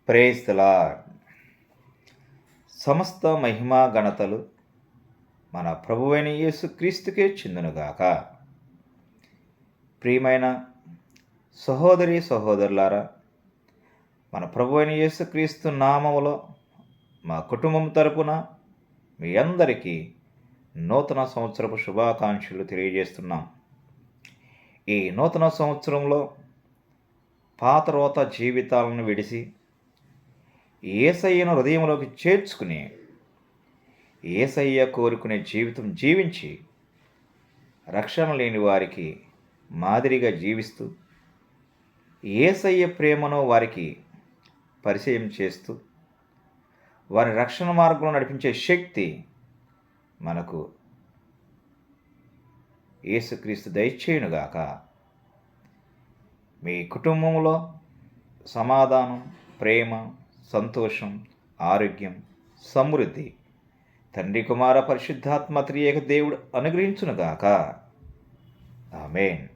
Praise the lord. సమస్త మహిమా ఘనతలు మన ప్రభువైన యేసుక్రీస్తుకే చెందునుగాక. ప్రియమైన సహోదరి సహోదరులారా, మన ప్రభువైన యేసుక్రీస్తు నామములో మా కుటుంబం తరపున మీ అందరికీ నూతన సంవత్సరపు శుభాకాంక్షలు తెలియజేస్తున్నాం. ఈ నూతన సంవత్సరంలో పాత రోత జీవితాలను విడిచి యేసయ్యను హృదయంలోకి చేర్చుకుని యేసయ్య కోరుకునే జీవితం జీవించి రక్షణ లేని వారికి మాదిరిగా జీవిస్తూ యేసయ్య ప్రేమను వారికి పరిచయం చేస్తూ వారి రక్షణ మార్గంలో నడిపించే శక్తి మనకు యేసుక్రీస్తు దయచేయునుగాక. మీ కుటుంబంలో సమాధానం, ప్రేమ, సంతోషం, ఆరోగ్యం, సమృద్ధి తండ్రి, కుమార, పరిశుద్ధాత్మ త్రియేక దేవుడు అనుగ్రహించునుగాక. ఆమేన్.